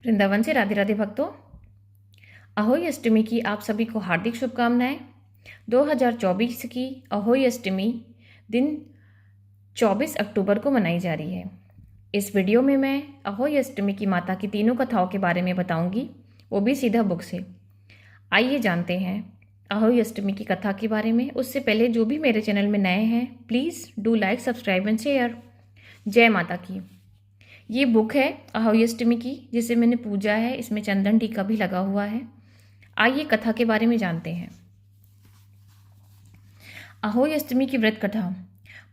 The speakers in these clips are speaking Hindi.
वृंदावन से राधे राधे भक्तों। अहोई अष्टमी की आप सभी को हार्दिक शुभकामनाएं। 2024 की अहोई अष्टमी दिन 24 अक्टूबर को मनाई जा रही है। इस वीडियो में मैं अहोई अष्टमी की माता की तीनों कथाओं के बारे में बताऊंगी, वो भी सीधा बुक से। आइए जानते हैं अहोई अष्टमी की कथा के बारे में। उससे पहले जो भी मेरे चैनल में नए हैं, please do like, subscribe and share. जय माता की। ये बुक है अहोई अष्टमी की, जिसे मैंने पूजा है। इसमें चंदन टीका भी लगा हुआ है। आइए कथा के बारे में जानते हैं। अहोई अष्टमी की व्रत कथा।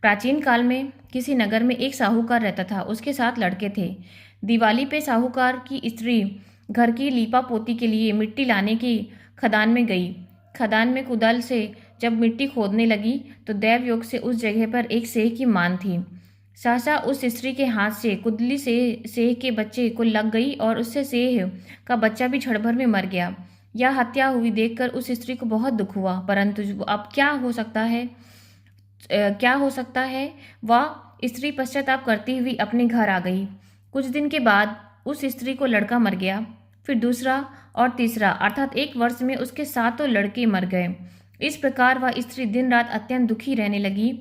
प्राचीन काल में किसी नगर में एक साहूकार रहता था। उसके 7 लड़के थे। दिवाली पे साहूकार की स्त्री घर की लीपा पोती के लिए मिट्टी लाने की खदान में गई। खदान में कुदाल से जब मिट्टी खोदने लगी तो दैव योग से उस जगह पर एक सेह की मान थी। सहसा उस स्त्री के हाथ से कुदली से सेह के बच्चे को लग गई और उससे सेह का बच्चा भी क्षण भर में मर गया। यह हत्या हुई देखकर उस स्त्री को बहुत दुख हुआ, परंतु अब क्या हो सकता है, वह स्त्री पश्चाताप करती हुई अपने घर आ गई। कुछ दिन के बाद उस स्त्री को लड़का मर गया, फिर दूसरा और तीसरा, अर्थात 1 वर्ष में उसके 7 लड़के मर गए। इस प्रकार वह स्त्री दिन रात अत्यंत दुखी रहने लगी।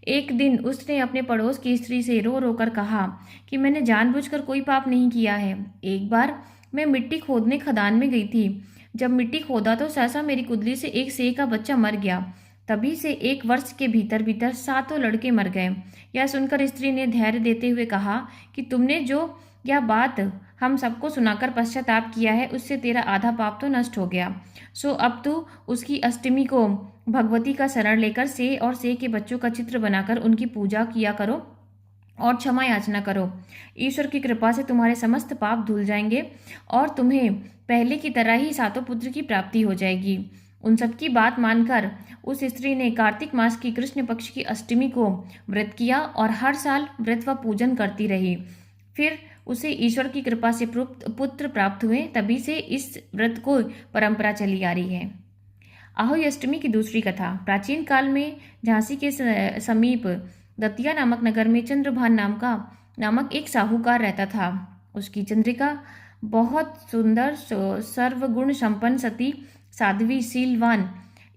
एक दिन उसने अपने पड़ोस की स्त्री से रो रो कर कहा कि मैंने जानबूझकर कोई पाप नहीं किया है। एक बार मैं मिट्टी खोदने खदान में गई थी। जब मिट्टी खोदा तो सहसा मेरी कुदली से एक सेह का बच्चा मर गया। तभी से 1 वर्ष के भीतर भीतर 7 लड़के मर गए। यह सुनकर स्त्री ने धैर्य देते हुए कहा कि तुमने जो यह बात हम सबको सुनाकर पश्चाताप किया है, उससे तेरा आधा पाप तो नष्ट हो गया। सो अब तू उसकी अष्टमी को भगवती का शरण लेकर सेह और सेह के बच्चों का चित्र बनाकर उनकी पूजा किया करो और क्षमा याचना करो। ईश्वर की कृपा से तुम्हारे समस्त पाप धुल जाएंगे और तुम्हें पहले की तरह ही 7 पुत्र की प्राप्ति हो जाएगी। उन सबकी बात मानकर उस स्त्री ने कार्तिक मास की कृष्ण पक्ष की अष्टमी को व्रत किया और हर साल व्रत व पूजन करती रही। फिर उसे ईश्वर की कृपा से पुत्र प्राप्त हुए। तभी से इस व्रत को परंपरा चली आ रही है। अहोई अष्टमी की दूसरी कथा। प्राचीन काल में झांसी के समीप दतिया नामक नगर में चंद्रभान नामक एक साहूकार रहता था। उसकी चंद्रिका बहुत सुंदर, सर्वगुण संपन्न, सती, साध्वी, शीलवान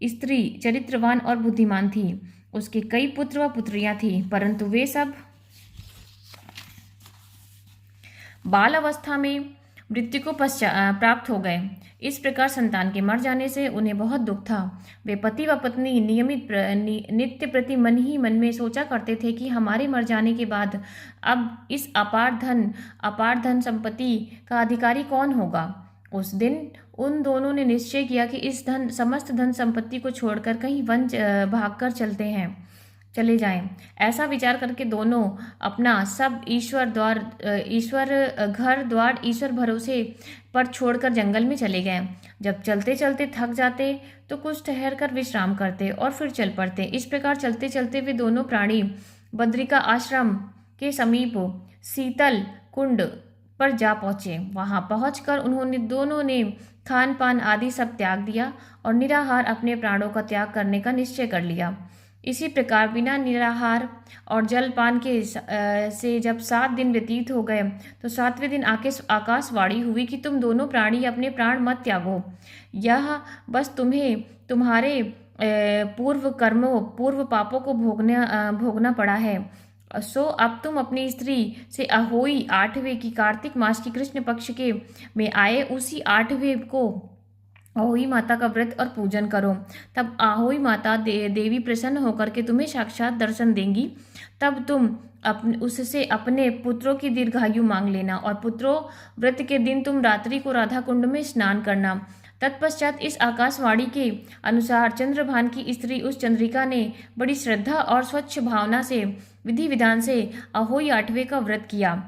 स्त्री, चरित्रवान और बुद्धिमान थी। उसके कई पुत्र व पुत्रियां थी, परंतु वे सब बाल अवस्था में मृत्यु को प्राप्त हो गए। इस प्रकार संतान के मर जाने से उन्हें बहुत दुख था। वे पति व पत्नी नित्य प्रति मन ही मन में सोचा करते थे कि हमारे मर जाने के बाद अब इस अपार धन संपत्ति का अधिकारी कौन होगा। उस दिन उन दोनों ने निश्चय किया कि इस समस्त धन संपत्ति को छोड़कर कहीं वन भागकर चले जाएं। ऐसा विचार करके दोनों अपना सब ईश्वर घर द्वार ईश्वर भरोसे पर छोड़कर जंगल में चले गए। जब चलते चलते थक जाते तो कुछ ठहर कर विश्राम करते और फिर चल पड़ते। इस प्रकार चलते चलते वे दोनों प्राणी बद्रिका आश्रम के समीप शीतल कुंड पर जा पहुंचे। वहां पहुंचकर दोनों ने खान पान आदि सब त्याग दिया और निराहार अपने प्राणों का त्याग करने का निश्चय कर लिया। इसी प्रकार बिना निराहार और जलपान के से जब 7 दिन व्यतीत हो गए तो 7वें दिन आकाशवाणी हुई कि तुम दोनों प्राणी अपने प्राण मत त्यागो। यह बस तुम्हें तुम्हारे पूर्व पापों को भोगना पड़ा है। सो अब तुम अपनी स्त्री से अहोई 8वें की कार्तिक मास की कृष्ण पक्ष के में आए उसी 8वें को अहोई माता का व्रत और पूजन करो। तब अहोई माता देवी प्रसन्न होकर के तुम्हें साक्षात दर्शन देंगी। तब तुम उससे अपने पुत्रों की दीर्घायु मांग लेना और पुत्रों व्रत के दिन तुम रात्रि को राधा कुंड में स्नान करना। तत्पश्चात इस आकाशवाणी के अनुसार चंद्रभान की स्त्री उस चंद्रिका ने बड़ी श्रद्धा और स्वच्छ भावना से विधि विधान से अहोई 8वें का व्रत किया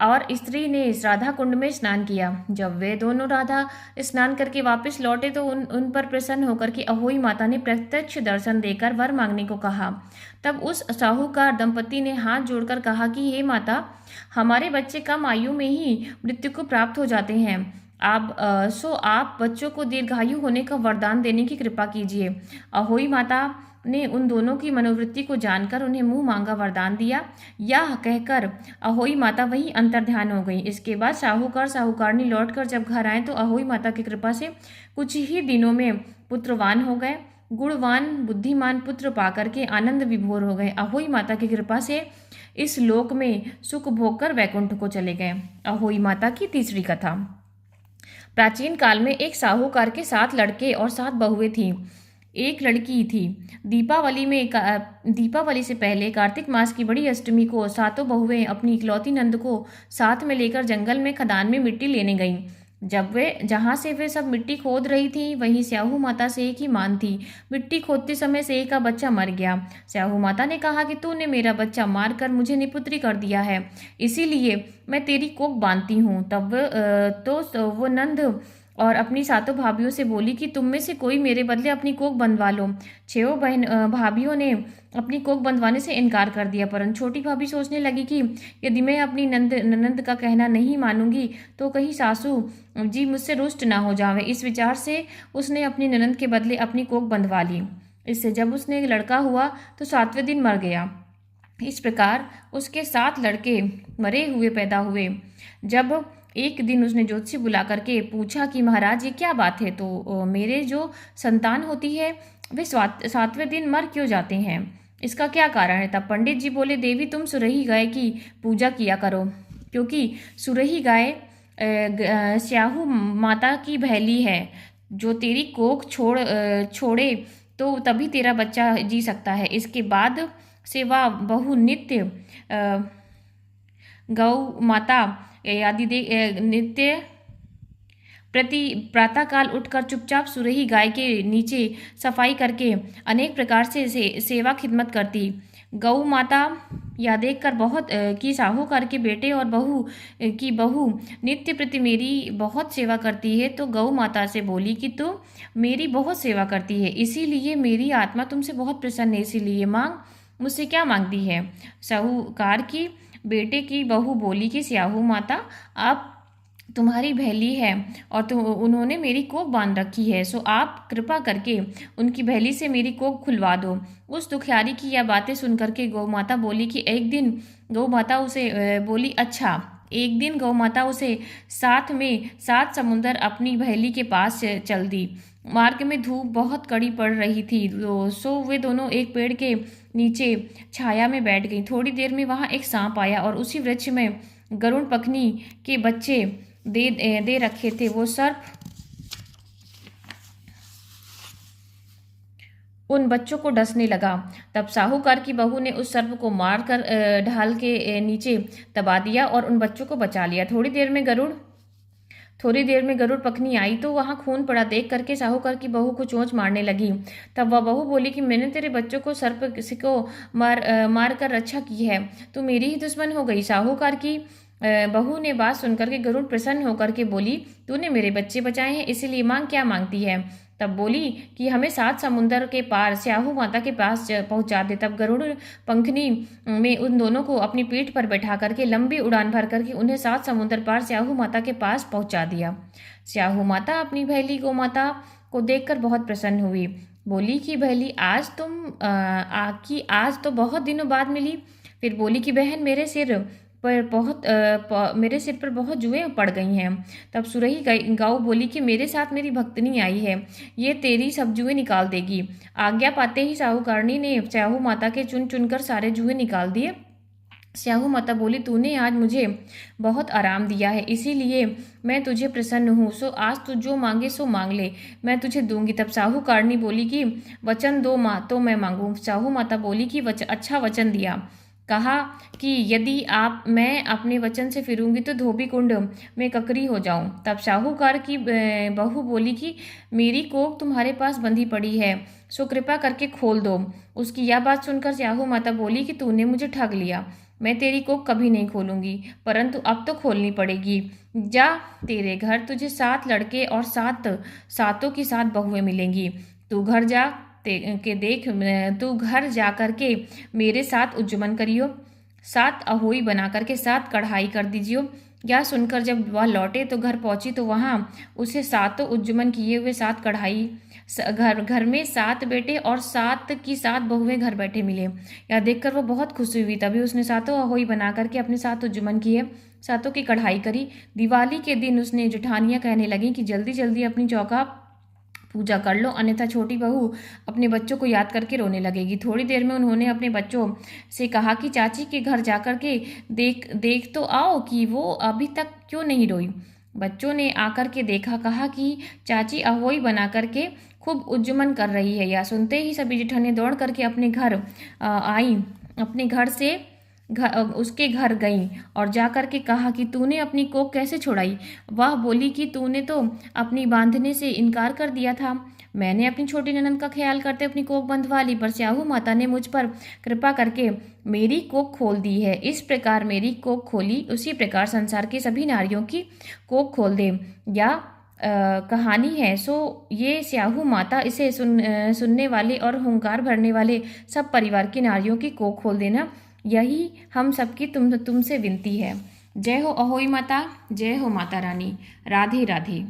और स्त्री ने इस राधा कुंड में स्नान किया। जब वे दोनों राधा स्नान करके वापस लौटे तो उन पर प्रसन्न होकर के अहोई माता ने प्रत्यक्ष दर्शन देकर वर मांगने को कहा। तब उस साहूकार दंपति ने हाथ जोड़कर कहा कि हे माता, हमारे बच्चे कम आयु में ही मृत्यु को प्राप्त हो जाते हैं। आप बच्चों को दीर्घायु होने का वरदान देने की कृपा कीजिए। अहोई माता ने उन दोनों की मनोवृत्ति को जानकर उन्हें मुंह मांगा वरदान दिया। यह कहकर अहोई माता वहीं अंतर्ध्यान हो गई। इसके बाद साहूकार साहूकारनी लौटकर जब घर आए तो अहोई माता की कृपा से कुछ ही दिनों में पुत्रवान हो गए। गुणवान बुद्धिमान पुत्र पाकर के आनंद विभोर हो गए। अहोई माता की कृपा से इस लोक में सुख भोग कर वैकुंठ को चले गए। अहोई माता की तीसरी कथा। प्राचीन काल में एक साहूकार के 7 लड़के और 7 बहुएं थीं। एक लड़की थी। दीपावली से पहले कार्तिक मास की बड़ी अष्टमी को सातों बहुएं अपनी इकलौती नंद को साथ में लेकर जंगल में खदान में मिट्टी लेने गईं। जहां से वे सब मिट्टी खोद रही थी वहीं स्याहू माता सेई की मान थी। मिट्टी खोदते समय सेई का बच्चा मर गया। स्याहू माता ने कहा कि तूने मेरा बच्चा मारकर मुझे निपुत्री कर दिया है, इसीलिए मैं तेरी कोख बांधती हूँ। तब वो नंद और अपनी सातों भाभियों से बोली कि तुम में से कोई मेरे बदले अपनी कोख बंधवा लो। 6 भाभियों ने अपनी कोख बंधवाने से इनकार कर दिया, परंतु छोटी भाभी सोचने लगी कि यदि मैं अपनी ननंद का कहना नहीं मानूंगी तो कहीं सासू जी मुझसे रुष्ट ना हो जावे। इस विचार से उसने अपनी ननंद के बदले अपनी कोख बंधवा ली। इससे जब उसने एक लड़का हुआ तो 7वें दिन मर गया। इस प्रकार उसके 7 लड़के मरे हुए पैदा हुए। जब एक दिन उसने ज्योतिषी बुला करके पूछा कि महाराज ये क्या बात है, तो मेरे जो संतान होती है वे 7वें दिन मर क्यों जाते हैं, इसका क्या कारण है। तब पंडित जी बोले, देवी तुम सुरही गाय की पूजा किया करो, क्योंकि सुरही गाय स्याहू माता की भैली है। जो तेरी कोख छोड़े तो तभी तेरा बच्चा जी सकता है। इसके बाद से वह बहु नित्य गौ माता आदि नित्य प्रति प्रातःकाल उठकर चुपचाप सुरही गाय के नीचे सफाई करके अनेक प्रकार से सेवा खिदमत करती। गौ माता यह देखकर बहुत कि साहूकार के बेटे और बहू नित्य प्रति मेरी बहुत सेवा करती है, तो गौ माता से बोली कि तू मेरी बहुत सेवा करती है, इसीलिए मेरी आत्मा तुमसे बहुत प्रसन्न है, इसीलिए मांग, मुझसे क्या मांगती है। साहूकार की बेटे की बहू बोली कि स्याहू माता आप तुम्हारी भैली है और उन्होंने मेरी कोख बांध रखी है, सो आप कृपा करके उनकी भैली से मेरी कोख खुलवा दो। उस दुखियारी की यह बातें सुनकर के गौ माता बोली कि एक दिन गौ माता उसे बोली अच्छा। एक दिन गौ माता उसे साथ में 7 समुंदर अपनी भैली के पास चल दी। मार्ग में धूप बहुत कड़ी पड़ रही थी, सो वे दोनों एक पेड़ के नीचे छाया में बैठ गई। थोड़ी देर में वहां एक सांप आया और उसी वृक्ष में गरुड़ पखनी के बच्चे दे रखे थे। वो सर्प उन बच्चों को डसने लगा। तब साहूकार की बहू ने उस सर्प को मारकर ढाल के नीचे दबा दिया और उन बच्चों को बचा लिया। थोड़ी देर में गरुड़ पखनी आई तो वहां खून पड़ा देख करके साहूकार की बहू को चोंच मारने लगी। तब वह बहू बोली कि मैंने तेरे बच्चों को सर्प को मार कर रक्षा की है, तो मेरी ही दुश्मन हो गई। साहूकार की बहू ने बात सुनकर के गरुड़ प्रसन्न होकर के बोली, तूने मेरे बच्चे बचाए हैं, इसीलिए मांग, क्या मांगती है। तब बोली कि हमें 7 समुंदर के पार स्याहू माता के पास पहुंचा दे। तब गरुड़ पंखनी में उन दोनों को अपनी पीठ पर बैठा करके लंबी उड़ान भर करके उन्हें 7 समुंदर पार स्याहू माता के पास पहुंचा दिया। स्याहू माता अपनी भैली गौ माता को देखकर बहुत प्रसन्न हुई। बोली कि भैली आज तो बहुत दिनों बाद मिली। फिर बोली कि बहन मेरे सिर पर बहुत जुएं पड़ गई हैं। तब सुरही गौ बोली कि मेरे साथ मेरी भक्तनी आई है, ये तेरी सब जुएं निकाल देगी। आज्ञा पाते ही साहूकारनी ने स्याहू माता के चुन चुनकर सारे जुएं निकाल दिए। स्याहू माता बोली, तूने आज मुझे बहुत आराम दिया है, इसीलिए मैं तुझे प्रसन्न हूँ, सो आज तू जो मांगे सो मांग ले, मैं तुझे दूंगी। तब साहूकारनी बोली कि वचन दो माँ तो मैं मांगूँ। साहू माता बोली कि अच्छा वचन दिया। कहा कि यदि मैं अपने वचन से फिरूंगी तो धोबी कुंड में ककरी हो जाऊं। तब साहूकार की बहू बोली कि मेरी कोख तुम्हारे पास बंधी पड़ी है, सो कृपा करके खोल दो। उसकी यह बात सुनकर स्याहू माता बोली कि तूने मुझे ठग लिया, मैं तेरी कोख कभी नहीं खोलूंगी, परंतु अब तो खोलनी पड़ेगी। जा, तेरे घर तुझे 7 लड़के और 7 की 7 बहुएं मिलेंगी। तू घर जा करके मेरे साथ उज्जमन करियो, 7 अहोई बना करके 7 कढ़ाई कर दीजियो। यह सुनकर जब वह लौटे तो घर पहुंची तो वहां उसे सातों उज्जुमन किए हुए 7 कढ़ाई घर घर में 7 बेटे और 7 की 7 बहुएं घर बैठे मिले। यह देखकर वो बहुत खुशी हुई। तभी उसने सातों अहोई बना करके अपने 7 उज्जुमन किए, सातों की कढ़ाई करी। दिवाली के दिन उसने जेठानियां कहने लगी कि जल्दी जल्दी अपनी चौका पूजा कर लो, अन्यथा छोटी बहू अपने बच्चों को याद करके रोने लगेगी। थोड़ी देर में उन्होंने अपने बच्चों से कहा कि चाची के घर जाकर के देख देख तो आओ कि वो अभी तक क्यों नहीं रोई। बच्चों ने आकर के देखा, कहा कि चाची अहोई बना करके खूब उज्जमन कर रही है। यह सुनते ही सभी जेठानियां दौड़ करके अपने घर आई, अपने घर से उसके घर गई और जा कर के कहा कि तूने अपनी कोख कैसे छुड़ाई। वह बोली कि तूने तो अपनी बांधने से इनकार कर दिया था। मैंने अपनी छोटी ननद का ख्याल करते अपनी कोख बंधवा ली, पर स्याहू माता ने मुझ पर कृपा करके मेरी कोख खोल दी है। इस प्रकार मेरी कोख खोली, उसी प्रकार संसार की सभी नारियों की कोख खोल दे। या कहानी है। सो ये स्याहू माता इसे सुनने वाले और हुंकार भरने वाले सब परिवार की नारियों की कोख खोल देना, यही हम सबकी तुमसे विनती है। जय हो अहोई माता, जय हो माता रानी। राधे राधे।